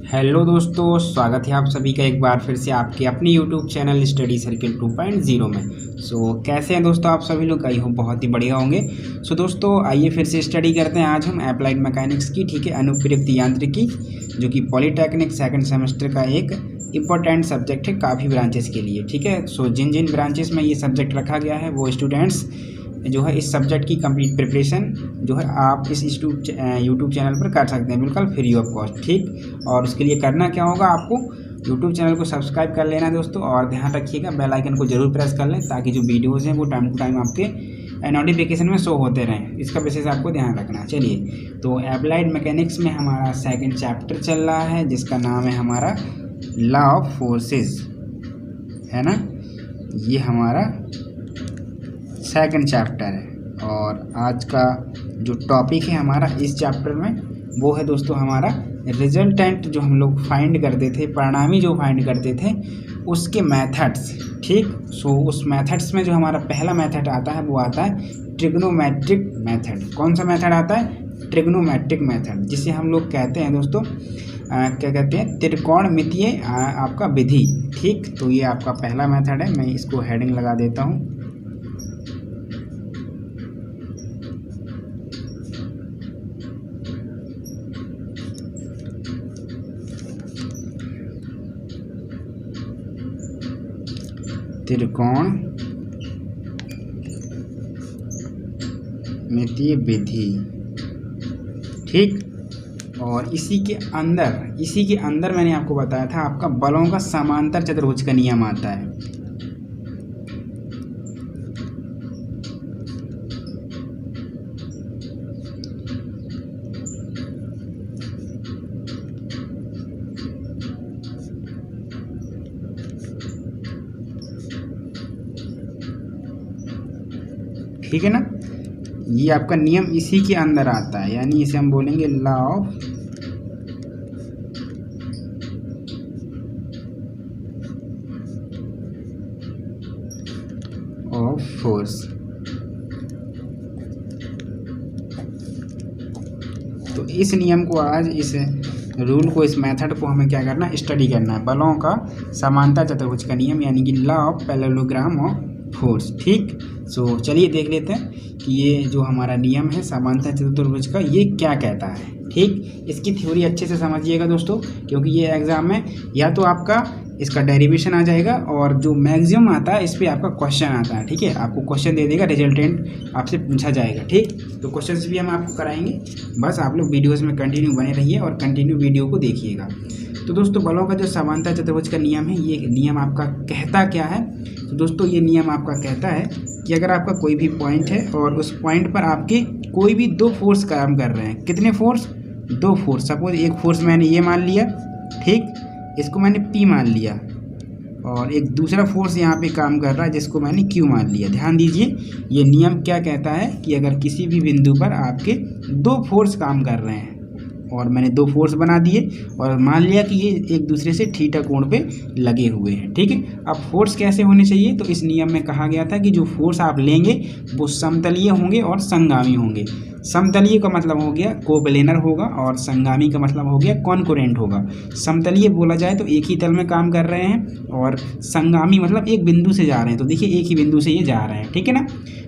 Hello दोस्तों, स्वागत है आप सभी का एक बार फिर से आपके अपने यूट्यूब चैनल स्टडी सर्किल 2.0 में। कैसे हैं दोस्तों आप सभी लोग? आई होप बहुत ही बढ़िया होंगे। दोस्तों आइए फिर से स्टडी करते हैं आज हम अप्लाइड मैकेनिक्स की, ठीक है, अनुप्रयुक्त यांत्रिकी, जो कि पॉलीटेक्निक सेकंड सेमेस्टर का एक इम्पोर्टेंट सब्जेक्ट है काफ़ी ब्रांचेस के लिए, ठीक है। जिन जिन ब्रांचेस में ये सब्जेक्ट रखा गया है वो स्टूडेंट्स जो है इस सब्जेक्ट की कंप्लीट प्रिपरेशन जो है आप इस यूट्यूब चैनल पर कर सकते हैं, बिल्कुल फ्री ऑफ कॉस्ट, ठीक। और उसके लिए करना क्या होगा, आपको यूट्यूब चैनल को सब्सक्राइब कर लेना है दोस्तों, और ध्यान रखिएगा बेल आइकन को जरूर प्रेस कर लें ताकि जो वीडियोज़ हैं वो टाइम टू टाइम आपके नोटिफिकेशन में शो होते रहें। इसका विशेष आपको ध्यान रखना है। चलिए, तो एप्लाइड मैकेनिक्स में हमारा सेकेंड चैप्टर चल रहा है जिसका नाम है हमारा लॉ ऑफ फोर्सेस, है ना। ये हमारा सेकंड चैप्टर है और आज का जो टॉपिक है हमारा इस चैप्टर में वो है दोस्तों हमारा रिजल्टेंट, जो हम लोग फाइंड करते थे, परिणामी जो फाइंड करते थे उसके मेथड्स, ठीक। उस मेथड्स में जो हमारा पहला मेथड आता है वो आता है ट्रिग्नोमेट्रिक मेथड। कौन सा मेथड आता है? ट्रिग्नोमेट्रिक मेथड, जिसे हम लोग कहते हैं दोस्तों क्या कहते हैं, त्रिकोणमितीय आपका विधि, ठीक। तो ये आपका पहला मेथड है। मैं इसको हेडिंग लगा देता हूँ। त्रिकोणमितीय विधि, ठीक। और इसी के अंदर मैंने आपको बताया था आपका बलों का समांतर चतुर्भुज का नियम आता है। ठीक है ना, ये आपका नियम इसी के अंदर आता है, यानी इसे हम बोलेंगे लॉ ऑफ फोर्स। तो इस नियम को आज, इस रूल को, इस मेथड को हमें क्या करना है, स्टडी करना है। बलों का समांतर चतुर्भुज का नियम यानी कि law of parallelogram of force, ठीक। चलिए देख लेते हैं कि ये जो हमारा नियम है समांतर चतुर्भुज का ये क्या कहता है, ठीक। इसकी थ्योरी अच्छे से समझिएगा दोस्तों, क्योंकि ये एग्जाम में या तो आपका इसका डेरिवेशन आ जाएगा और जो मैक्सिमम आता है इस पर आपका क्वेश्चन आता है, ठीक है। आपको क्वेश्चन दे देगा, रिजल्टेंट आपसे पूछा जाएगा, ठीक। तो क्वेश्चन भी हम आपको कराएंगे, बस आप लोग वीडियोज़ में कंटिन्यू बने रहिए और कंटिन्यू वीडियो को देखिएगा। तो दोस्तों बलों का जो समांतर चतुर्भुज का नियम है, ये नियम आपका कहता क्या है? तो दोस्तों ये नियम आपका कहता है कि अगर आपका कोई भी पॉइंट है और उस पॉइंट पर आपके कोई भी दो फोर्स काम कर रहे हैं, कितने फोर्स? दो फोर्स। सपोज एक फोर्स मैंने ये मान लिया, ठीक, इसको मैंने P मान लिया, और एक दूसरा फोर्स यहाँ पे काम कर रहा है जिसको मैंने Q मान लिया। ध्यान दीजिए, ये नियम क्या कहता है कि अगर किसी भी बिंदु पर आपके दो फोर्स काम कर रहे हैं और मैंने दो फोर्स बना दिए और मान लिया कि ये एक दूसरे से थीटा कोण पे लगे हुए हैं, ठीक है। अब फोर्स कैसे होने चाहिए? तो इस नियम में कहा गया था कि जो फोर्स आप लेंगे वो समतलीय होंगे और संगामी होंगे। समतलीय का मतलब हो गया कोप्लेनर होगा और संगामी का मतलब हो गया कॉन्करेंट होगा। समतलीय बोला जाए तो एक ही तल में काम कर रहे हैं और संगामी मतलब एक बिंदु से जा रहे हैं। तो देखिए एक ही बिंदु से ये जा रहे हैं, ठीक है ना।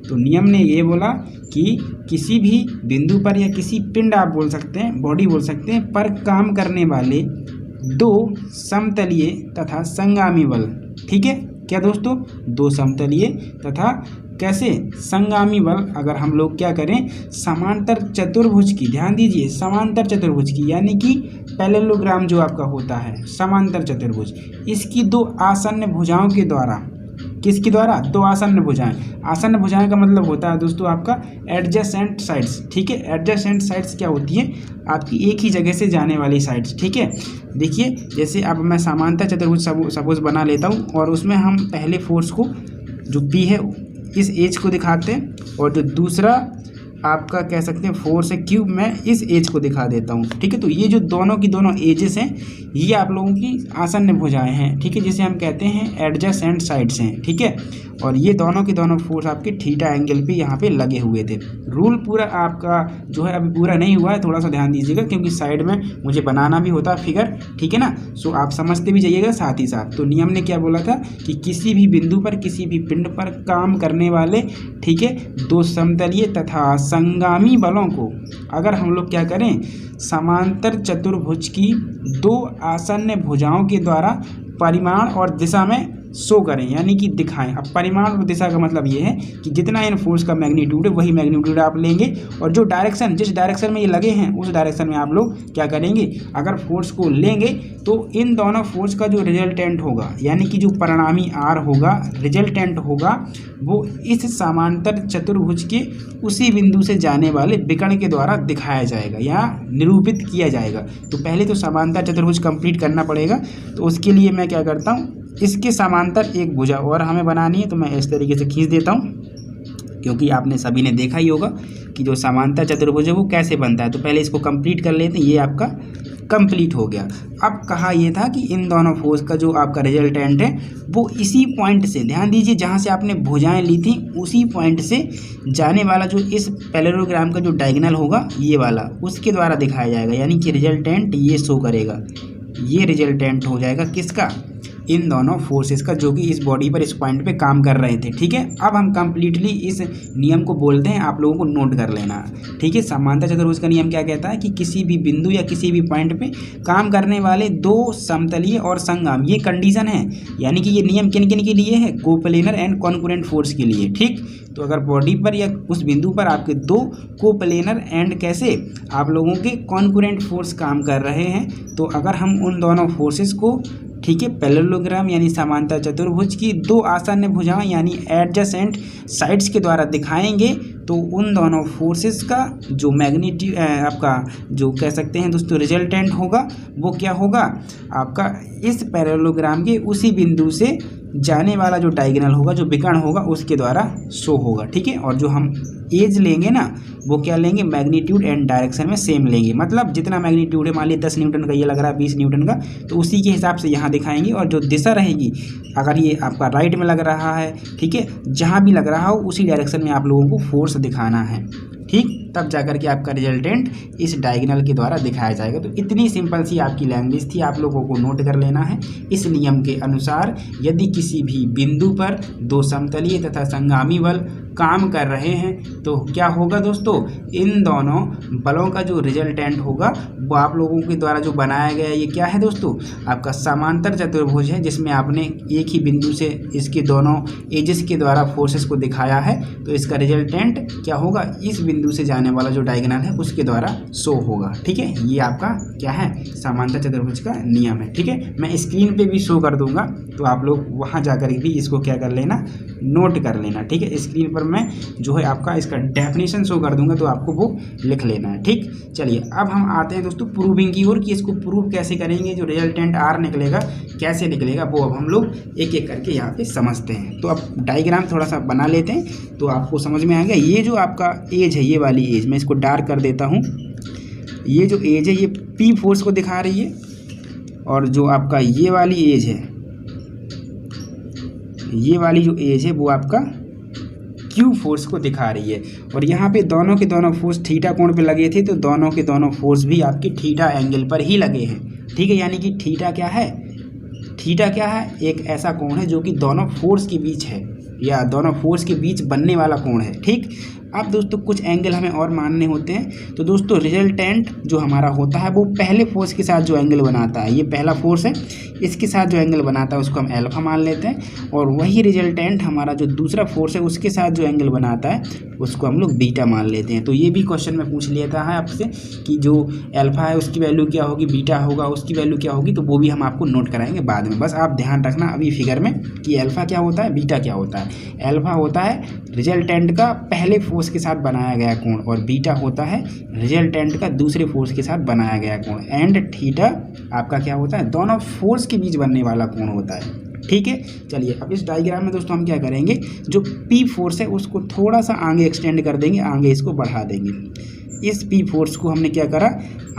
तो नियम ने ये बोला कि किसी भी बिंदु पर या किसी पिंड आप बोल सकते हैं, बॉडी बोल सकते हैं, पर काम करने वाले दो समतलीय तथा संगामी बल, ठीक है। क्या दोस्तों? दो समतलीय तथा कैसे संगामी बल अगर हम लोग क्या करें, समांतर चतुर्भुज की, ध्यान दीजिए, समांतर चतुर्भुज की, यानी कि पैरेललोग्राम जो आपका होता है समांतर चतुर्भुज, इसकी दो आसन्न भुजाओं के द्वारा, किसके द्वारा? दो आसन्न भुजाएं। आसन्न भुजाएं का मतलब होता है दोस्तों आपका एडजेसेंट साइड्स, ठीक है। एडजेसेंट साइड्स क्या होती है? आपकी एक ही जगह से जाने वाली साइड्स, ठीक है। देखिए जैसे अब मैं समांतर चतुर्भुज सपोज बना लेता हूँ और उसमें हम पहले फोर्स को जो P है इस एज को दिखाते हैं और जो दूसरा आपका कह सकते हैं फोर्स है क्यूब, मैं इस एज को दिखा देता हूँ। ठीक है, तो ये जो दोनों की दोनों एजेस हैं ये आप लोगों की आसन्न भुजाएं हैं। ठीक है, जिसे हम कहते हैं एडजेसेंट साइड्स हैं। ठीक है, और ये दोनों के दोनों फोर्स आपके थीटा एंगल पे यहाँ पे लगे हुए थे। रूल पूरा आपका जो है अभी पूरा नहीं हुआ है, थोड़ा सा ध्यान दीजिएगा क्योंकि साइड में मुझे बनाना भी होता है फिगर। ठीक है ना, सो आप समझते भी जाइएगा साथ ही साथ। तो नियम ने क्या बोला था कि किसी भी बिंदु पर किसी भी पिंड पर काम करने वाले, ठीक है, दो समतलीय तथा संगामी बलों को अगर हम लोग क्या करें, समांतर चतुर्भुज की दो आसन्न भुजाओं के द्वारा परिमाण और दिशा में शो करें, यानी कि दिखाएं। अब परिमाण और दिशा का मतलब ये है कि जितना इन फोर्स का मैग्नीट्यूड है वही मैग्नीट्यूड आप लेंगे, और जो डायरेक्शन, जिस डायरेक्शन में ये लगे हैं उस डायरेक्शन में आप लोग क्या करेंगे, अगर फोर्स को लेंगे तो इन दोनों फोर्स का जो रिजल्टेंट होगा, यानी कि जो परिणामी आर होगा, रिजल्टेंट होगा, वो इस समांतर चतुर्भुज के उसी बिंदु से जाने वाले विकर्ण के द्वारा दिखाया जाएगा या निरूपित किया जाएगा। तो पहले तो समांतर चतुर्भुज कंप्लीट करना पड़ेगा। तो उसके लिए मैं क्या करता हूँ, इसके समांतर एक भुजा और हमें बनानी है, तो मैं इस तरीके से खींच देता हूँ, क्योंकि आपने सभी ने देखा ही होगा कि जो समांतर चतुर्भुज है वो कैसे बनता है। तो पहले इसको कंप्लीट कर लेते हैं, ये आपका कंप्लीट हो गया। अब कहा ये था कि इन दोनों फोर्स का जो आपका रिजल्टेंट है वो इसी पॉइंट से, ध्यान दीजिए, जहाँ से आपने भुजाएं ली थी उसी पॉइंट से जाने वाला जो इस पैरेललोग्राम का जो डायगोनल होगा ये वाला, उसके द्वारा दिखाया जाएगा। यानी कि रिजल्टेंट ये शो करेगा, ये रिजल्टेंट हो जाएगा किसका, इन दोनों फोर्सेस का, जो कि इस बॉडी पर इस पॉइंट पे काम कर रहे थे। ठीक है, अब हम कंप्लीटली इस नियम को बोलते हैं, आप लोगों को नोट कर लेना। ठीक है, समांतर चतुर्भुज का नियम क्या कहता है कि किसी भी बिंदु या किसी भी पॉइंट पे काम करने वाले दो समतलीय और संगाम, ये कंडीशन है। यानी कि ये नियम किन किन के लिए है, कोप्लेनर एंड कॉन्करेंट फोर्स के लिए। ठीक, तो अगर बॉडी पर या उस बिंदु पर आपके दो कोप्लेनर एंड कैसे आप लोगों के कॉन्करेंट फोर्स काम कर रहे हैं, तो अगर हम उन दोनों फोर्सेस को, ठीक है, पैरेललोग्राम यानी समांतर चतुर्भुज की दो आसन्न भुजाएं यानी एडजेसेंट साइड्स के द्वारा दिखाएंगे, तो उन दोनों फोर्सेस का जो मैग्नीट्यूड आपका जो कह सकते हैं दोस्तों रिजल्टेंट होगा, वो क्या होगा, आपका इस पैरेललोग्राम के उसी बिंदु से जाने वाला जो डायगोनल होगा, जो विकर्ण होगा, उसके द्वारा शो होगा। ठीक है, और जो हम एज लेंगे ना, वो क्या लेंगे, मैग्नीट्यूड एंड डायरेक्शन में सेम लेंगे। मतलब जितना मैग्नीट्यूड है, मान लीजिए 10 न्यूटन का ये लग रहा है, 20 न्यूटन का, तो उसी के हिसाब से यहाँ दिखाएंगे। और जो दिशा रहेगी, अगर ये आपका राइट में लग रहा है, ठीक है, जहाँ भी लग रहा हो उसी डायरेक्शन में आप लोगों को फोर्स दिखाना है। ठीक, तब जाकर के आपका रिजल्टेंट इस डायगोनल के द्वारा दिखाया जाएगा। तो इतनी सिंपल सी आपकी लैंग्वेज थी, आप लोगों को नोट कर लेना है। इस नियम के अनुसार यदि किसी भी बिंदु पर दो समतलीय तथा संगामी बल काम कर रहे हैं तो क्या होगा दोस्तों, इन दोनों बलों का जो रिजल्टेंट होगा वो आप लोगों के द्वारा जो बनाया गया, ये क्या है दोस्तों, आपका समांतर चतुर्भुज है, जिसमें आपने एक ही बिंदु से इसके दोनों एजेस के द्वारा फोर्सेस को दिखाया है। तो इसका रिजल्टेंट क्या होगा, इस बिंदु से जाने वाला जो डायगोनल है उसके द्वारा शो होगा। ठीक है, ये आपका क्या है, समांतर चतुर्भुज का नियम है। ठीक है, मैं स्क्रीन पे भी शो कर दूंगा, तो आप लोग वहाँ जाकर भी इसको क्या कर लेना, नोट कर लेना। ठीक है, स्क्रीन पर मैं जो है आपका इसका डेफिनेशन शो कर दूंगा, तो आपको वो लिख लेना है। ठीक, चलिए अब हम आते हैं दोस्तों प्रूविंग की ओर, कि इसको प्रूव कैसे करेंगे, जो रिजल्टेंट आर निकलेगा कैसे निकलेगा, वो अब हम लोग एक एक करके यहाँ पे समझते हैं। तो अब डायग्राम थोड़ा सा बना लेते हैं, तो आपको समझ में आएगा। ये जो आपका एज है, ये वाली एज, मैं इसको डार्क कर देता हूँ। ये जो एज है ये पी फोर्स को दिखा रही है, और जो आपका ये वाली एज है, ये वाली जो एज है वो आपका क्यू फोर्स को दिखा रही है। और यहाँ पे दोनों के दोनों फोर्स थीटा कोण पे लगे थे, तो दोनों के दोनों फोर्स भी आपके थीटा एंगल पर ही लगे हैं। ठीक है, यानी कि थीटा क्या है, थीटा क्या है, एक ऐसा कोण है जो कि दोनों फोर्स के बीच है, या दोनों फोर्स के बीच बनने वाला कोण है। ठीक, अब दोस्तों कुछ एंगल हमें और मानने होते हैं। तो दोस्तों रिजल्टेंट जो हमारा होता है वो पहले फोर्स के साथ जो एंगल बनाता है, ये पहला फोर्स है, इसके साथ जो एंगल बनाता है उसको हम एल्फा मान लेते हैं। और वही रिजल्टेंट हमारा जो दूसरा फोर्स है उसके साथ जो एंगल बनाता है उसको हम लोग बीटा मान लेते हैं। तो ये भी क्वेश्चन में पूछ लेता है आपसे कि जो एल्फा है उसकी वैल्यू क्या होगी, बीटा होगा उसकी वैल्यू क्या होगी, तो वो भी हम आपको नोट कराएंगे बाद में। बस आप ध्यान रखना अभी फिगर में कि एल्फा क्या होता है, बीटा क्या होता है। एल्फा होता है रिजल्टेंट का पहले फोर्स के साथ बनाया गया कोण, और बीटा होता है रिजल्टेंट का दूसरे फोर्स के साथ बनाया गया कोण। एंड थीटा आपका क्या होता है, दोनों फोर्स के बीच बनने वाला कोण होता है। ठीक है। चलिए अब इस डायग्राम में दोस्तों हम क्या करेंगे, जो पी फोर्स है उसको थोड़ा सा आगे एक्सटेंड कर देंगे, आगे इसको बढ़ा देंगे। इस पी फोर्स को हमने क्या करा,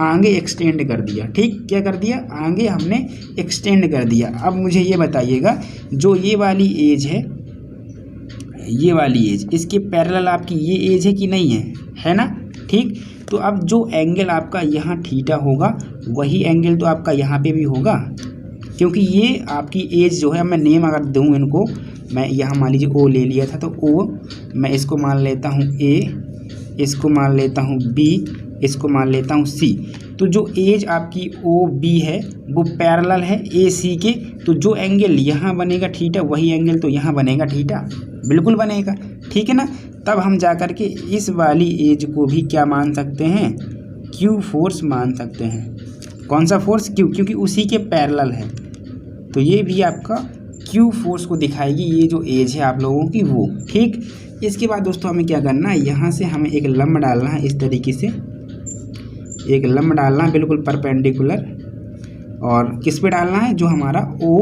आगे एक्सटेंड कर दिया। ठीक, क्या कर दिया, आगे हमने एक्सटेंड कर दिया। अब मुझे ये बताइएगा, जो ये वाली एज है, ये वाली एज, इसके पैरेलल आपकी ये एज है कि नहीं है ना। ठीक, तो अब जो एंगल आपका यहाँ थीटा होगा वही एंगल तो आपका यहाँ पे भी होगा, क्योंकि ये आपकी एज जो है, मैं नेम अगर दूँ इनको, मैं यहाँ मान लीजिए ओ ले लिया था, तो ओ मैं इसको मान लेता हूँ ए, इसको मान लेता हूँ बी, इसको मान लेता हूँ सी। तो जो एज आपकी ओ बी है वो पैरेलल है ए सी के, तो जो एंगल यहाँ बनेगा थीटा वही एंगल तो यहाँ बनेगा थीटा, बिल्कुल बनेगा। ठीक है ना। तब हम जा कर के इस वाली एज को भी क्या मान सकते हैं, क्यू फोर्स मान सकते हैं। कौन सा फोर्स, क्यू, क्योंकि उसी के पैरेलल है, तो ये भी आपका क्यू फोर्स को दिखाएगी, ये जो एज है आप लोगों की वो। ठीक, इसके बाद दोस्तों हमें क्या करना है, यहाँ से हमें एक लंब डालना है, इस तरीके से एक लंब डालना है बिल्कुल परपेंडिकुलर, और किस पे डालना है, जो हमारा ओ,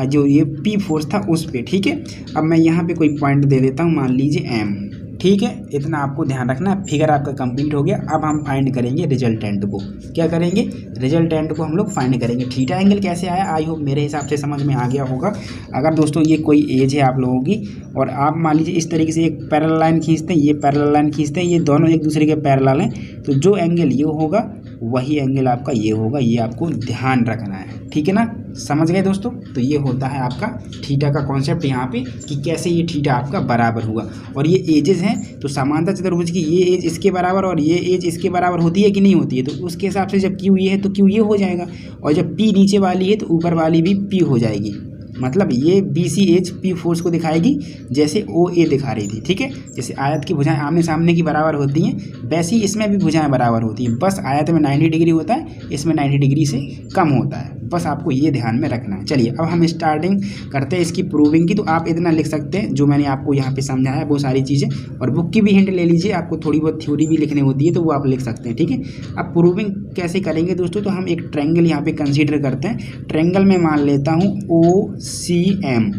जो ये पी फोर्स था उस पे। ठीक है, अब मैं यहाँ पे कोई पॉइंट दे देता हूँ, मान लीजिए एम। ठीक है, इतना आपको ध्यान रखना है। फिगर आपका कंप्लीट हो गया। अब हम फाइंड करेंगे रिजल्टेंट को। क्या करेंगे, रिजल्टेंट को हम लोग फाइंड करेंगे। थीटा एंगल कैसे आया, आई होप मेरे हिसाब से समझ में आ गया होगा। अगर दोस्तों ये कोई एज है आप लोगों की, और आप मान लीजिए इस तरीके से एक पैरेलल लाइन खींचते हैं, ये पैरेलल लाइन खींचते हैं, ये दोनों एक दूसरे के पैरेलल हैं, तो जो एंगल ये होगा वही एंगल आपका ये होगा, ये आपको ध्यान रखना है। ठीक है ना, समझ गए दोस्तों। तो ये होता है आपका थीटा का कॉन्सेप्ट यहाँ पे, कि कैसे ये थीटा आपका बराबर हुआ। और ये एजेस हैं, तो समांतर चतुर्भुज की ये एज इसके बराबर और ये एज इसके बराबर होती है कि नहीं होती है, तो उसके हिसाब से जब क्यू ये है तो क्यू ये हो जाएगा, और जब पी नीचे वाली है तो ऊपर वाली भी पी हो जाएगी। मतलब ये B C H P force को दिखाएगी जैसे ओ ए दिखा रही थी। ठीक है, जैसे आयत की भुजाएं आमने सामने की बराबर होती हैं, वैसे ही इसमें भी भुजाएं बराबर होती हैं, बस आयत में 90 डिग्री होता है, इसमें 90 डिग्री से कम होता है, बस आपको ये ध्यान में रखना है। चलिए अब हम स्टार्टिंग करते हैं इसकी प्रूविंग की। तो आप इतना लिख सकते हैं जो मैंने आपको यहाँ पे समझाया है वो सारी चीज़ें, और बुक की भी हिंट ले लीजिए, आपको थोड़ी बहुत थ्योरी भी लिखनी होती है तो वो आप लिख सकते हैं। ठीक है, अब प्रूविंग कैसे करेंगे दोस्तों, तो हम एक ट्रायंगल यहाँ पे कंसीडर करते हैं। ट्रायंगल में मान लेता हूँ ओ सी एम।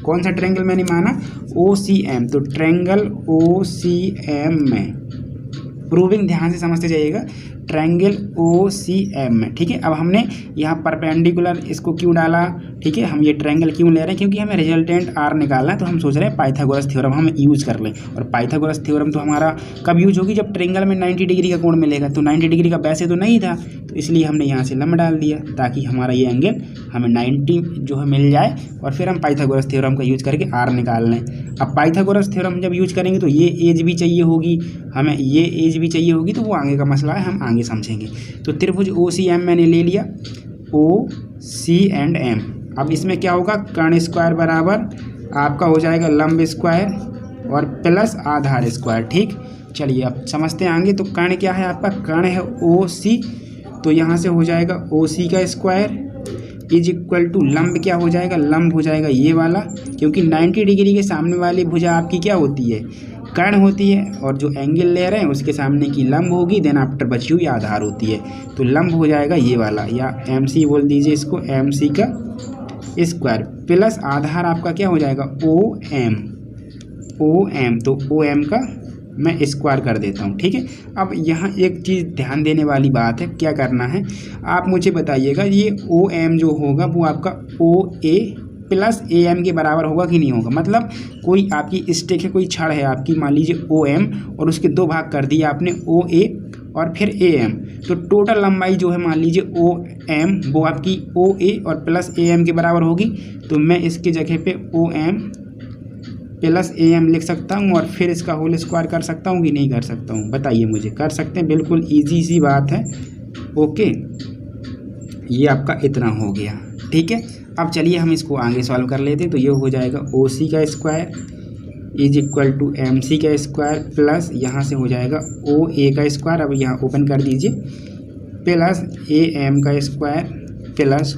कौन सा ट्रायंगल मैंने माना, ओ सी एम। तो ट्रायंगल ओ सी एम में प्रूविंग ध्यान से समझते जाइएगा, ट्रायंगल ओ सी एम में। ठीक है, अब हमने यहाँ परपेंडिकुलर इसको क्यों डाला, ठीक है, हम ये ट्रायंगल क्यों ले रहे हैं, क्योंकि हमें रिजल्टेंट आर निकालना है, तो हम सोच रहे हैं पाइथागोरस थ्योरम हम यूज़ कर लें। और पाइथागोरस थ्योरम तो हमारा कब यूज होगी, जब ट्रायंगल में 90 डिग्री का कोण मिलेगा। तो 90 डिग्री का वैसे तो नहीं था, तो इसलिए हमने यहाँ से लंब डाल दिया, ताकि हमारा ये एंगल हमें 90 जो है मिल जाए, और फिर हम पाइथागोरस थ्योरम का यूज करके आर निकाल लें। अब पाइथागोरस थ्योरम जब यूज करेंगे तो ये एज भी चाहिए होगी हमें, ये एज भी चाहिए होगी, तो वो आगे का मसला है, हम आगे समझेंगे। तो त्रिभुज ओ सी एम मैंने ले लिया, ओ सी एंड एम। अब इसमें क्या होगा, कर्ण स्क्वायर बराबर आपका हो जाएगा लंब स्क्वायर और प्लस आधार स्क्वायर। ठीक, चलिए अब समझते हैं आगे। तो कर्ण क्या है आपका, कर्ण है ओ सी, तो यहाँ से हो जाएगा ओ सी का स्क्वायर इज इक्वल टू लंब क्या हो जाएगा, लंब हो जाएगा ये वाला, क्योंकि 90 डिग्री के सामने वाली भुजा आपकी क्या होती है, कर्ण होती है, और जो एंगल ले रहे हैं उसके सामने की लंब होगी, देन आफ्टर बची हुई आधार होती है, तो लंब हो जाएगा ये वाला, या एम सी बोल दीजिए इसको, एम सी का स्क्वायर प्लस आधार आपका क्या हो जाएगा, ओ एम। तो ओ एम का मैं स्क्वायर कर देता हूँ। ठीक है, अब यहाँ एक चीज़ ध्यान देने वाली बात है, क्या करना है आप मुझे बताइएगा, ये ओ एम जो होगा वो आपका ओ ए प्लस ए एम के बराबर होगा कि नहीं होगा। मतलब कोई आपकी स्टिक है, कोई छड़ है आपकी, मान लीजिए ओ एम, और उसके दो भाग कर दिए आपने, ओ ए और फिर ए एम, तो टोटल लंबाई जो है मान लीजिए ओ एम, वो आपकी ओ ए और प्लस ए एम के बराबर होगी। तो मैं इसके जगह पे O M plus A M लिख सकता हूँ, और फिर इसका होल स्क्वायर कर सकता हूँ कि नहीं कर सकता हूँ, बताइए मुझे। कर सकते हैं, बिल्कुल ईजी सी बात है। ओके, ये आपका इतना हो गया। ठीक है, अब चलिए हम इसको आगे सॉल्व कर लेते हैं। तो ये हो जाएगा ओ सी का square is equal to M C का स्क्वायर प्लस यहाँ से हो जाएगा ओ ए का स्क्वायर, अब यहाँ ओपन कर दीजिए, प्लस ए एम का square plus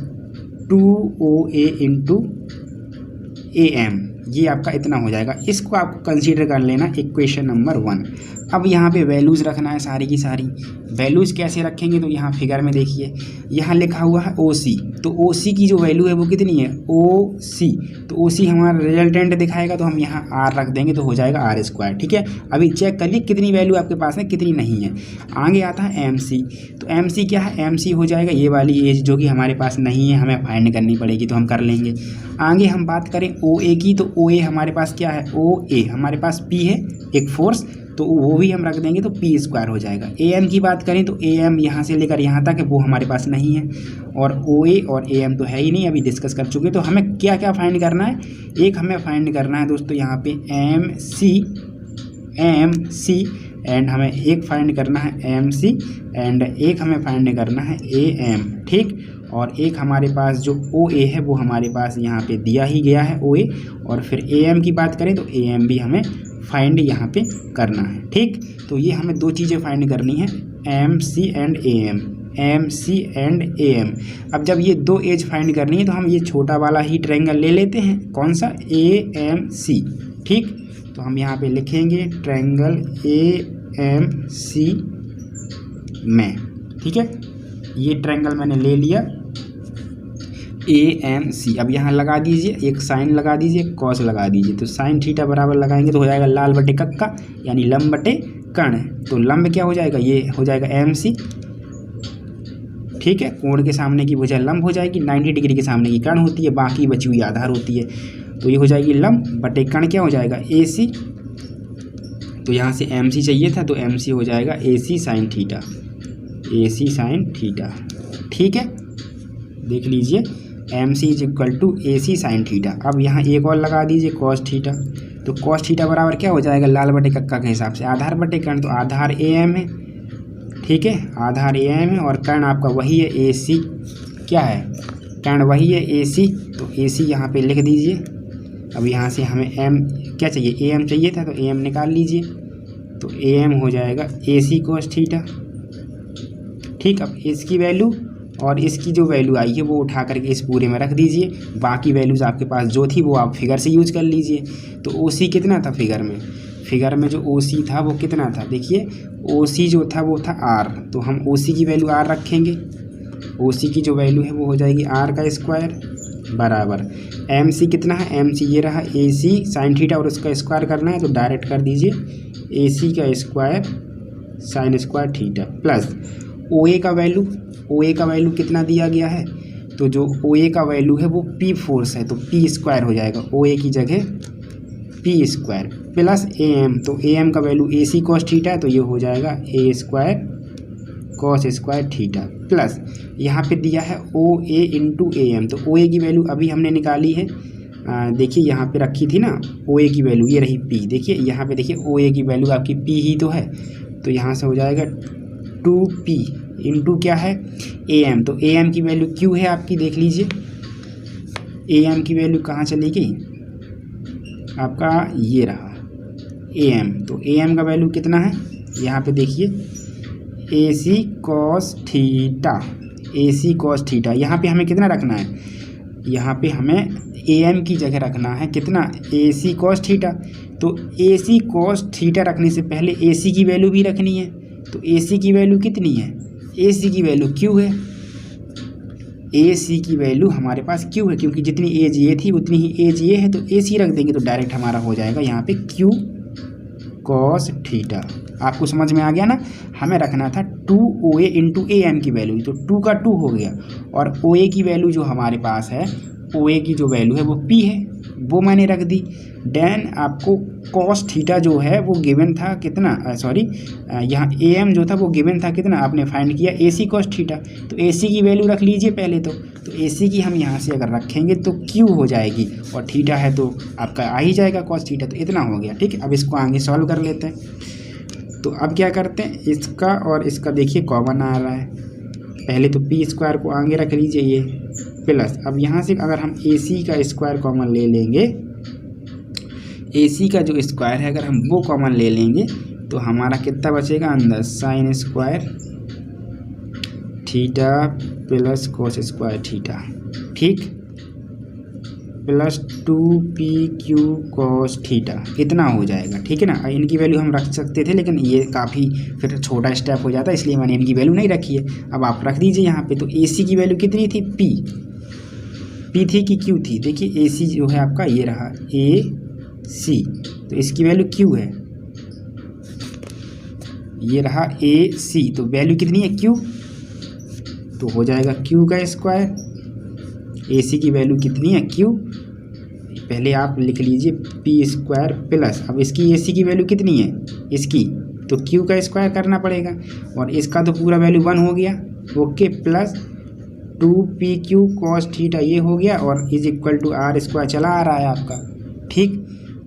2 A into A M, ये आपका इतना हो जाएगा। इसको आपको कंसीडर कर लेना इक्वेशन नंबर 1। अब यहाँ पे वैल्यूज़ रखना है सारी की सारी। वैल्यूज़ कैसे रखेंगे, तो यहाँ फिगर में देखिए यहाँ लिखा हुआ है OC, तो OC की जो वैल्यू है वो कितनी है OC, तो OC हमारा रिजल्टेंट दिखाएगा, तो हम यहाँ R रख देंगे तो हो जाएगा R²। ठीक है, अभी चेक करिए कितनी वैल्यू आपके पास है कितनी नहीं है। आगे आता है MC, तो MC क्या है, MC हो जाएगा ये वाली एज जो कि हमारे पास नहीं है, हमें फाइंड करनी पड़ेगी, तो हम कर लेंगे। आगे हम बात करें OA की, तो OA हमारे पास क्या है, OA हमारे पास P है एक फोर्स, तो वो भी हम रख देंगे तो P² हो जाएगा। AM की बात करें तो AM यहाँ से लेकर यहाँ तक है वो हमारे पास नहीं है, और OA और AM तो है ही नहीं, अभी डिस्कस कर चुके। तो हमें क्या क्या फाइंड करना है, एक हमें फाइंड करना है दोस्तों यहाँ पे MC एंड हमें एक फाइंड करना है MC एंड एक हमें फाइंड करना है AM। ठीक, और एक हमारे पास जो OA है वो हमारे पास यहाँ पे दिया ही गया है OA, और फिर AM की बात करें तो AM भी हमें फाइंड यहाँ पे करना है। ठीक, तो ये हमें दो चीज़ें फाइंड करनी है MC and AM, MC and AM। अब जब ये दो एज फाइंड करनी है तो हम ये छोटा वाला ही ट्रायंगल ले लेते हैं, कौन सा, AMC। ठीक, तो हम यहाँ पे लिखेंगे ट्रायंगल AMC में। ठीक है, ये ट्रायंगल मैंने ले लिया AMC। अब यहाँ लगा दीजिए एक साइन लगा दीजिए, कॉस लगा दीजिए, तो साइन थीटा बराबर लगाएंगे तो हो जाएगा लाल बटे कक्का यानी लंब बटे कर्ण। तो लंब क्या हो जाएगा, ये हो जाएगा MC। ठीक है, कोण के सामने की भुजा लंब हो जाएगी, 90 डिग्री के सामने की कर्ण होती है, बाकी बची हुई आधार होती है, तो ये हो जाएगी लंब बटे कर्ण क्या हो जाएगा AC। तो यहाँ से MC चाहिए था तो MC हो जाएगा AC sine theta, AC sine theta. ठीक है, देख लीजिए MC is equal to AC sine theta. अब यहाँ एक और लगा दीजिए कॉस थीटा, तो कॉस थीटा बराबर क्या हो जाएगा, लाल बटे कक्का के हिसाब से आधार बटे कर्ण, तो आधार AM है। ठीक है, आधार AM है और कर्ण आपका वही है AC, क्या है, कर्ण वही है AC, तो AC यहाँ पे लिख दीजिए। अब यहाँ से हमें M क्या चाहिए, AM चाहिए था, तो AM निकाल लीजिए, तो AM हो जाएगा AC कॉस थीटा। ठीक, अब इसकी वैल्यू और इसकी जो वैल्यू आई है वो उठा करके इस पूरे में रख दीजिए, बाकी वैल्यूज़ आपके पास जो थी वो आप फिगर से यूज कर लीजिए। तो OC कितना था फिगर में जो OC था वो कितना था, देखिए OC जो था वो था R, तो हम OC की वैल्यू R रखेंगे, OC की जो वैल्यू है वो हो जाएगी R² बराबर MC कितना है, MC ये रहा AC साइन थीटा और उसका स्क्वायर करना है, तो डायरेक्ट कर दीजिए AC का square sine square theta plus OA का वैल्यू कितना दिया गया है, तो जो OA का वैल्यू है वो P फोर्स है, तो P² हो जाएगा, OA की जगह P² प्लस AM, तो AM का वैल्यू AC कॉस थीटा है, तो ये हो जाएगा A² cos square theta plus यहाँ पे दिया है OA इंटू AM, तो OA की वैल्यू अभी हमने निकाली है, देखिए यहाँ पे रखी थी ना OA की वैल्यू, ये रही P, देखिए यहाँ पे देखिए OA की वैल्यू आपकी P ही तो है, तो यहाँ से हो जाएगा 2P इंटू क्या है AM, तो AM की वैल्यू Q है आपकी, देख लीजिए AM की वैल्यू कहाँ चली गई आपका, ये रहा AM, तो AM का वैल्यू कितना है, यहाँ पे देखिए AC कॉस थीटा, यहाँ पे हमें कितना रखना है, यहाँ पे हमें AM की जगह रखना है कितना, AC कॉस थीटा। तो AC कॉस थीटा रखने से पहले AC की वैल्यू भी रखनी है, तो AC की वैल्यू कितनी है, AC की वैल्यू Q है, AC की वैल्यू हमारे पास Q है, क्योंकि जितनी एज ये थी उतनी ही एज ये है, तो AC रख देंगे तो डायरेक्ट हमारा हो जाएगा यहाँ पे Q कॉस थीटा। आपको समझ में आ गया ना, हमें रखना था 2OA इंटू AM की वैल्यू, तो 2 का 2 हो गया, और OA की वैल्यू जो हमारे पास है, OA की जो वैल्यू है वो P है, वो मैंने रख दी। देन आपको कॉस थीटा जो है वो गिवन था कितना, यहाँ AM जो था वो गिवन था कितना, आपने फाइंड किया AC कॉस थीटा, तो AC की वैल्यू रख लीजिए पहले तो AC की हम यहाँ से अगर रखेंगे तो Q हो जाएगी, और थीटा है तो आपका आ ही जाएगा कॉस थीटा, तो इतना हो गया। ठीक है, अब इसको आगे सॉल्व कर लेते हैं। तो अब क्या करते हैं, इसका और इसका देखिए कॉमन आ रहा है, पहले तो P² को आगे रख लीजिए ये प्लस, अब यहाँ से अगर हम AC का स्क्वायर कॉमन ले लेंगे, AC का जो स्क्वायर है अगर हम वो कॉमन ले लेंगे तो हमारा कितना बचेगा अंदर, sine square theta plus cos square theta. ठीक, प्लस 2PQ cos थीटा इतना हो जाएगा, ठीक है ना। इनकी वैल्यू हम रख सकते थे लेकिन ये काफ़ी फिर छोटा स्टेप हो जाता है, इसलिए मैंने इनकी वैल्यू नहीं रखी है। अब आप रख दीजिए यहाँ पे। तो AC की वैल्यू कितनी थी, P थी कि Q थी। देखिए AC जो है आपका ये रहा AC, तो इसकी वैल्यू Q है, ये रहा AC, तो वैल्यू कितनी है Q, तो हो जाएगा Q का स्क्वायर। AC की वैल्यू कितनी है Q, पहले आप लिख लीजिए P स्क्वायर प्लस, अब इसकी AC की वैल्यू कितनी है इसकी, तो Q का स्क्वायर करना पड़ेगा, और इसका तो पूरा वैल्यू 1 हो गया, okay, plus 2PQ cos theta ये हो गया, और is equal to R square चला आ रहा है आपका, ठीक।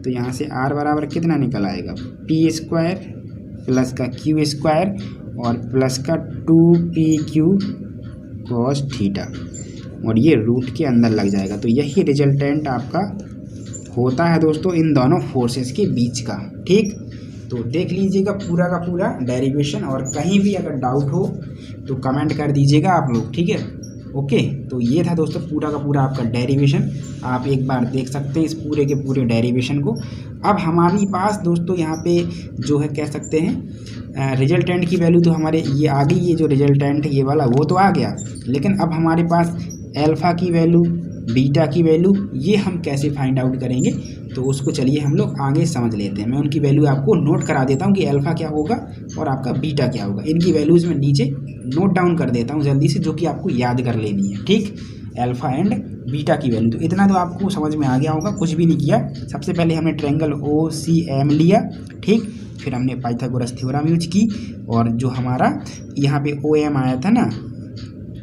तो यहाँ से R बराबर कितना निकल आएगा, P स्क्वायर प्लस का Q स्क्वायर और प्लस का 2PQ cos थीटा, और ये रूट के अंदर लग जाएगा। तो यही रिजल्टेंट आपका होता है दोस्तों इन दोनों फोर्सेस के बीच का, ठीक। तो देख लीजिएगा पूरा का पूरा डेरिवेशन, और कहीं भी अगर डाउट हो तो कमेंट कर दीजिएगा आप लोग, ठीक है, ओके। तो ये था दोस्तों पूरा का पूरा आपका डेरिवेशन, आप एक बार देख सकते हैं इस पूरे के पूरे डेरिवेशन को। अब हमारे पास दोस्तों यहाँ पे जो है कह सकते हैं रिजल्टेंट की वैल्यू तो हमारे ये आ गई, ये जो रिजल्टेंट ये वाला वो तो आ गया, लेकिन अब हमारे पास अल्फ़ा की वैल्यू, बीटा की वैल्यू, ये हम कैसे फाइंड आउट करेंगे, तो उसको चलिए हम लोग आगे समझ लेते हैं। मैं उनकी वैल्यू आपको नोट करा देता हूँ कि अल्फ़ा क्या होगा और आपका बीटा क्या होगा। इनकी वैल्यूज़ मैं नीचे नोट डाउन कर देता हूँ जल्दी से, जो कि आपको याद कर लेनी है, ठीक। अल्फ़ा एंड बीटा की वैल्यू, तो इतना तो आपको समझ में आ गया होगा, कुछ भी नहीं किया। सबसे पहले हमने ट्रायंगल OCM लिया, ठीक, फिर हमने पाइथागोरस थ्योरम यूज की, और जो हमारा यहाँ पे OM आया था ना,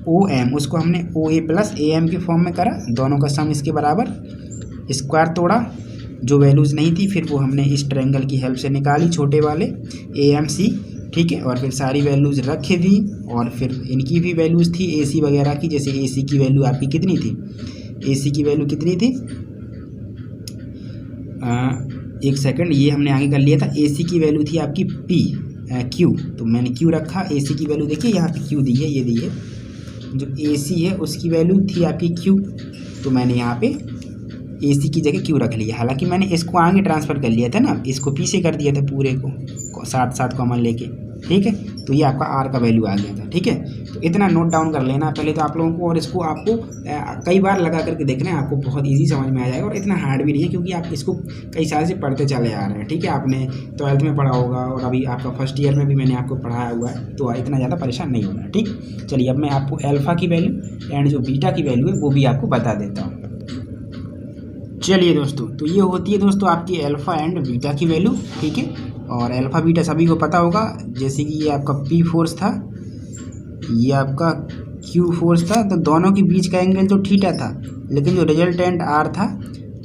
OM, उसको हमने OA प्लस AM के फॉर्म में करा, दोनों का सम इसके बराबर, स्क्वायर तोड़ा, जो वैल्यूज़ नहीं थी फिर वो हमने इस ट्रायंगल की हेल्प से निकाली, छोटे वाले AMC, ठीक है, और फिर सारी वैल्यूज़ रखे दी, और फिर इनकी भी वैल्यूज़ थी AC वगैरह की। जैसे AC की वैल्यू आपकी कितनी थी, AC की वैल्यू कितनी थी, एक सेकंड, ये हमने आगे कर लिया था। AC की वैल्यू थी आपकी Q, तो मैंने Q रखा। AC की वैल्यू देखिए यहाँ पे Q दी है, ये दी है, जो AC है उसकी वैल्यू थी आपकी Q, तो मैंने यहाँ पे AC की जगह Q रख लिया। हालांकि मैंने इसको आगे ट्रांसफ़र कर लिया था ना, इसको पीछे कर दिया था पूरे को साथ साथ कॉमन लेके, ठीक है। तो ये आपका R का वैल्यू आ गया था, ठीक है। तो इतना नोट डाउन कर लेना पहले तो आप लोगों को, और इसको आपको कई बार लगा करके देखना है, आपको बहुत इजी समझ में आ जाएगा, और इतना हार्ड भी नहीं है क्योंकि आप इसको कई साल से पढ़ते चले आ रहे हैं, ठीक है। आपने 12th में पढ़ा होगा और अभी आपका फर्स्ट ईयर में भी मैंने आपको पढ़ाया हुआ है, तो इतना ज़्यादा परेशान नहीं होना, ठीक। चलिए अब मैं आपको अल्फ़ा की वैल्यू एंड जो बीटा की वैल्यू है वो भी आपको बता देता हूँ। चलिए दोस्तों, तो ये होती है दोस्तों आपकी अल्फ़ा एंड बीटा की वैल्यू, ठीक है। और अल्फ़ा बीटा सभी को पता होगा, जैसे कि ये आपका P फोर्स था, ये आपका Q फोर्स था, तो दोनों के बीच का एंगल जो थीटा था, लेकिन जो रिजल्टेंट R था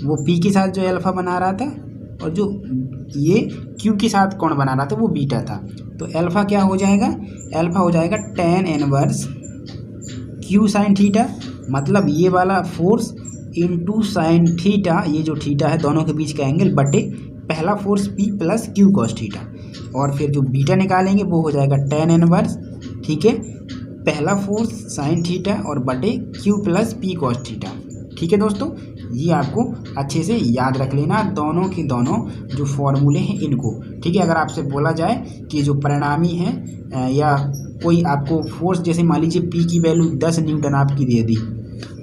वो P के साथ जो अल्फ़ा बना रहा था, और जो ये Q के साथ कौन बना रहा था वो बीटा था। तो अल्फ़ा क्या हो जाएगा, अल्फ़ा हो जाएगा tan inverse Q sine theta, मतलब ये वाला फोर्स इंटू साइन थीटा, ये जो थीटा है दोनों के बीच का एंगल, बटे पहला force P plus Q cos theta, और फिर जो बीटा निकालेंगे वो हो जाएगा tan इनवर्स, ठीक है, पहला फोर्स साइन थीटा और बटे Q plus P cos theta, ठीक है दोस्तों। ये आपको अच्छे से याद रख लेना, दोनों के दोनों जो फॉर्मूले हैं इनको, ठीक है। अगर आपसे बोला जाए कि जो परिणामी है या कोई आपको फोर्स, जैसे मान लीजिए P की वैल्यू 10 न्यूटन आपकी दे दी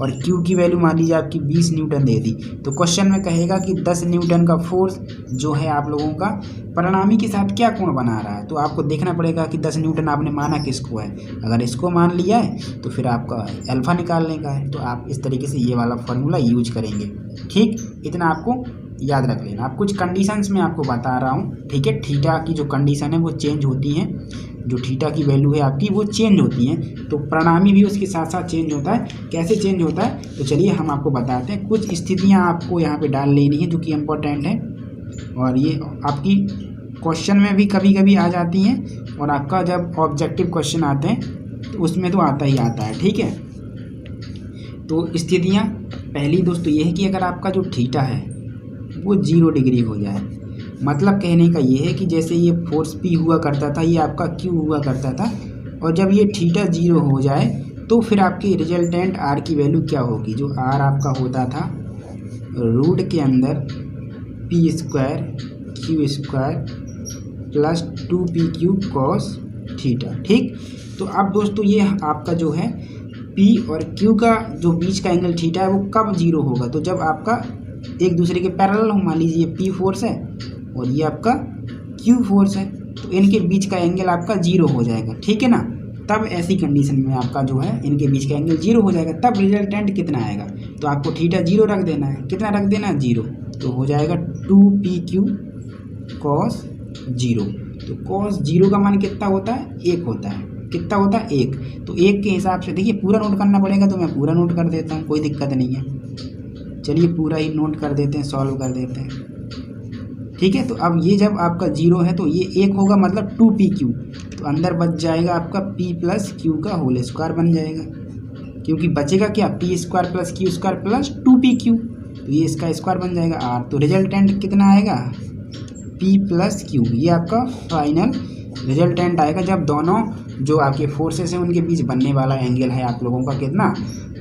और Q की वैल्यू मान लीजिए आपकी 20 न्यूटन दे दी, तो क्वेश्चन में कहेगा कि 10 न्यूटन का फोर्स जो है आप लोगों का परिणामी के साथ क्या कोण बना रहा है, तो आपको देखना पड़ेगा कि 10 न्यूटन आपने माना किसको है। अगर इसको मान लिया है तो फिर आपका अल्फ़ा निकालने का है, तो आप इस तरीके से ये वाला फार्मूला यूज करेंगे, ठीक। इतना आपको याद रख लेना। आप कुछ कंडीशंस में आपको बता रहा हूँ, ठीक है। थीटा की जो कंडीशन है वो चेंज होती हैं, जो थीटा की वैल्यू है आपकी वो चेंज होती हैं, तो परिणामी भी उसके साथ साथ चेंज होता है। कैसे चेंज होता है, तो चलिए हम आपको बताते हैं। कुछ स्थितियां आपको यहाँ पे डाल लेनी है जो कि इम्पोर्टेंट है, और ये आपकी क्वेश्चन में भी कभी कभी आ जाती हैं, और आपका जब ऑब्जेक्टिव क्वेश्चन आते हैं तो उसमें तो आता ही आता है, ठीक है। तो स्थितियाँ पहली दोस्तों ये है कि अगर आपका जो थीटा है वो 0 डिग्री हो जाए, मतलब कहने का ये है कि जैसे ये फोर्स P हुआ करता था, ये आपका Q हुआ करता था, और जब ये थीटा 0 हो जाए तो फिर आपकी रिजल्टेंट R की वैल्यू क्या होगी, जो R आपका होता था रूट के अंदर P square Q square plus 2pq cos theta. ठीक, तो अब दोस्तों ये आपका जो है P और Q का जो बीच का एंगल थीटा है वो कब जीरो होगा, तो जब आपका एक दूसरे के पैरेलल हो। मान लीजिए P फोर्स है और ये आपका Q फोर्स है, तो इनके बीच का एंगल आपका जीरो हो जाएगा। ठीक है ना, तब ऐसी कंडीशन में आपका जो है इनके बीच का एंगल जीरो हो जाएगा। तब रिजल्टेंट कितना आएगा, तो आपको थीटा जीरो रख देना है। कितना रख देना है, जीरो, तो हो जाएगा 2pq कॉस जीरो। तो कॉस जीरो का मान कितना होता है, 1 होता है। कितना होता है, 1। तो 1 के हिसाब से देखिए पूरा नोट करना पड़ेगा, तो मैं पूरा नोट कर देता हूँ, कोई दिक्कत नहीं है। चलिए पूरा ही नोट कर देते हैं, सॉल्व कर देते हैं। ठीक है, तो अब ये जब आपका जीरो है तो ये 1 होगा, मतलब 2pq, तो अंदर बच जाएगा आपका p प्लस क्यू का होल स्क्वायर बन जाएगा, क्योंकि बचेगा क्या, p square plus Q square plus 2pq, तो ये इसका स्क्वायर बन जाएगा r। तो रिजल्टेंट कितना आएगा, p प्लस क्यू। ये आपका फाइनल रिजल्टेंट आएगा जब दोनों जो आपके फोर्सेस हैं उनके बीच बनने वाला एंगल है आप लोगों का कितना,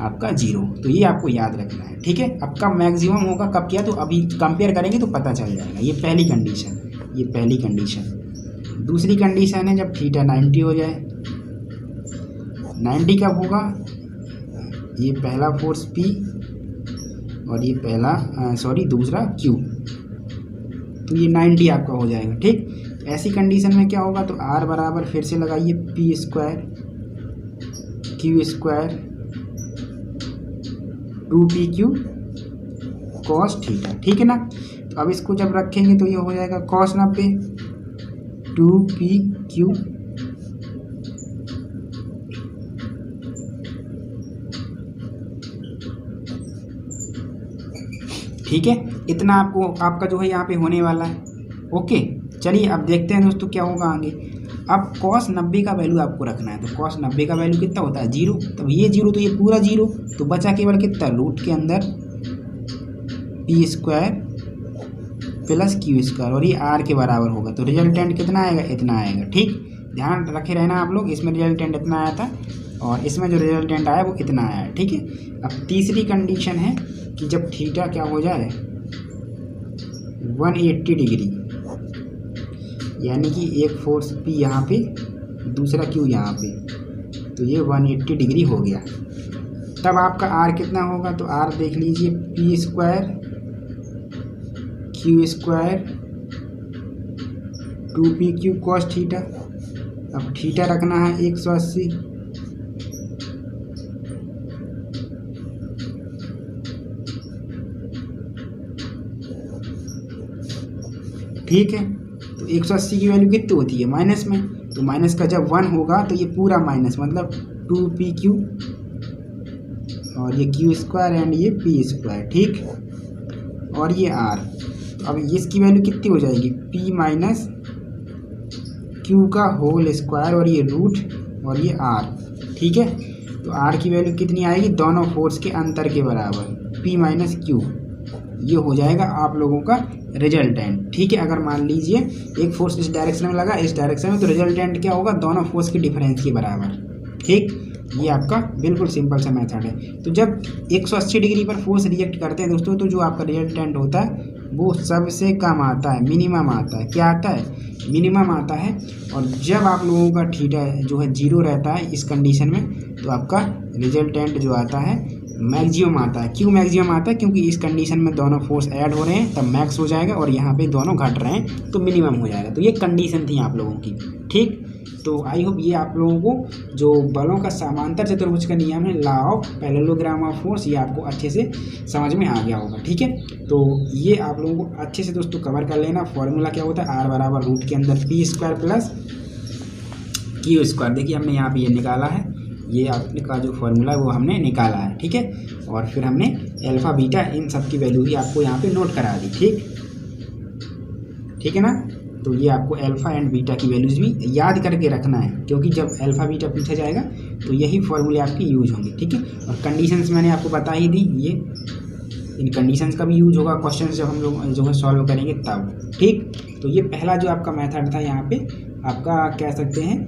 आपका जीरो। तो ये आपको याद रखना है। ठीक है, अब कब मैक्सिमम होगा, कब किया, तो अभी कंपेयर करेंगे तो पता चल जाएगा। ये पहली कंडीशन, ये पहली कंडीशन। दूसरी कंडीशन है जब थीटा 90 हो जाए। 90 कब होगा, ये पहला फोर्स P और ये पहला दूसरा Q, तो ये 90 आपका हो जाएगा। ठीक, ऐसी कंडीशन में क्या होगा, तो R बराबर फिर से लगाइए P square Q square 2pq cos theta. ठीक है ना, तो अब इसको जब रखेंगे तो ये हो जाएगा कॉस 90 2pq ठीक है, इतना आपको आपका जो है यहाँ पे होने वाला है। ओके, चलिए अब देखते हैं दोस्तों क्या होगा आगे। अब कॉस 90 का वैल्यू आपको रखना है, तो कॉस 90 का वैल्यू कितना होता है, 0। तब ये 0 तो ये पूरा 0, तो बचा केवल कितना, रूट के अंदर p square plus Q square, और ये r के बराबर होगा। तो रिजल्टेंट कितना आएगा, इतना आएगा। ठीक, ध्यान रखे रहना आप लोग, इसमें रिजल्टेंट इतना आया था और इसमें जो रिजल्टेंट आया वो इतना आया है। ठीक है, अब तीसरी कंडीशन है कि जब थीटा क्या हो जाए 180 डिग्री, यानी कि एक फोर्स P यहाँ पे दूसरा Q यहाँ पे, तो ये 180 डिग्री हो गया। तब आपका R कितना होगा, तो R देख लीजिए P square Q square 2pq cos theta. अब थीटा रखना है 180, ठीक है। तो 180 की वैल्यू कितनी होती है, माइनस में, तो माइनस का जब 1 होगा तो ये पूरा माइनस, मतलब 2pq और ये क्यू स्क्वायर एंड ये p स्क्वायर। ठीक, और ये r। तो अब इसकी वैल्यू कितनी हो जाएगी, p माइनस क्यू का होल स्क्वायर और ये रूट और ये r। ठीक है, तो r की वैल्यू कितनी आएगी, दोनों फोर्स के अंतर के बराबर, p माइनस क्यू। ये हो जाएगा आप लोगों का रिजल्टेंट। ठीक है, अगर मान लीजिए एक फोर्स इस डायरेक्शन में लगा, इस डायरेक्शन में, तो रिजल्टेंट क्या होगा, दोनों फोर्स के डिफरेंस के बराबर। ठीक, ये आपका बिल्कुल सिंपल सा मेथड है। तो जब 180 डिग्री पर फोर्स रिएक्ट करते हैं दोस्तों, तो जो आपका रिजल्टेंट होता है वो सबसे कम आता है, मिनिमम आता है। क्या आता है, मिनिमम आता है। और जब आप लोगों का थीटा जो है 0 रहता है इस कंडीशन में, तो आपका रिजल्टेंट जो आता है मैक्सिमम आता है। क्यों मैक्सिमम आता है, क्योंकि इस कंडीशन में दोनों फोर्स ऐड हो रहे हैं तब मैक्स हो जाएगा, और यहाँ पे दोनों घट रहे हैं तो मिनिमम हो जाएगा। तो ये कंडीशन थी आप लोगों की। ठीक, तो आई होप ये आप लोगों को जो बलों का समांतर चतुर्भुज का नियम है, law of parallelogram of force, ये आपको अच्छे से समझ में आ गया होगा। ठीक है, तो ये आप लोगों को अच्छे से दोस्तों कवर कर लेना। फॉर्मूला क्या होता है, r बराबर रूट के अंदर p square plus Q square. देखिए हमने यहाँ पे ये निकाला है, ये आपने का जो फॉर्मूला है वो हमने निकाला है। ठीक है, और फिर हमने अल्फा बीटा इन सब की वैल्यू भी आपको यहाँ पे नोट करा दी। ठीक है ना, तो ये आपको अल्फा एंड बीटा की वैल्यूज़ भी याद करके रखना है, क्योंकि जब अल्फा बीटा पूछा जाएगा तो यही फॉर्मूले आपके यूज होंगे। ठीक है, और कंडीशंस मैंने आपको बता ही दी, ये इन कंडीशंस का भी यूज होगा क्वेश्चन जब हम लोग जो है सॉल्व करेंगे तब। ठीक, तो ये पहला जो आपका मेथड था, यहाँ पे आपका कह सकते हैं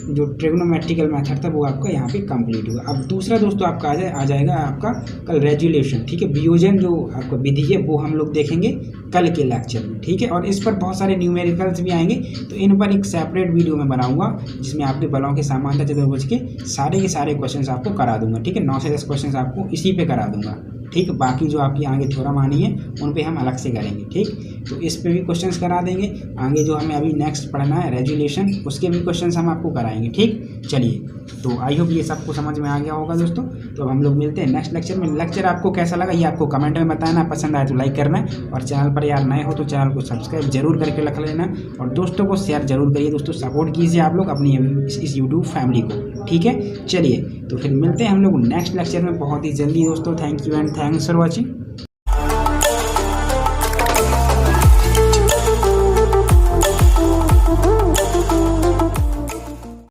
जो ट्रिग्नोमेट्रिकल मेथड था वो आपका यहाँ पे कंप्लीट हुआ। अब दूसरा दोस्तों आपका आ जाएगा आपका कल रेजुलेशन, ठीक है, वियोजन जो आपका विधि है वो हम लोग देखेंगे कल के लेक्चर में, ठीक है। और इस पर बहुत सारे न्यूमेरिकल्स भी आएंगे, तो इन पर एक सेपरेट वीडियो में बनाऊंगा जिसमें आपके बलों के समानता चतुर्भुज के सारे क्वेश्चन आपको करा दूंगा, ठीक है। 9 से 10 क्वेश्चन आपको इसी पे करा दूंगा, ठीक। बाकी जो आपकी आगे थ्योरम आनी है उन पे हम अलग से करेंगे, ठीक। तो इस पे भी क्वेश्चंस करा देंगे। आगे जो हमें अभी नेक्स्ट पढ़ना है रेजुलेशन, उसके भी क्वेश्चंस हम आपको कराएंगे, ठीक। चलिए, तो आई होप ये सबको समझ में आ गया होगा दोस्तों। तो अब हम लोग मिलते हैं नेक्स्ट लेक्चर में। लेक्चर आपको कैसा लगा ये आपको कमेंट में बताना, पसंद आए तो लाइक करना, और चैनल पर यार नए हो तो चैनल को सब्सक्राइब जरूर करके रख लेना, और दोस्तों को शेयर जरूर करिए दोस्तों। सपोर्ट कीजिए आप लोग अपनी इस यूट्यूब फैमिली को, ठीक है। चलिए, तो फिर मिलते हैं हम लोग नेक्स्ट लेक्चर में बहुत ही जल्दी दोस्तों। Thank you and thanks for watching.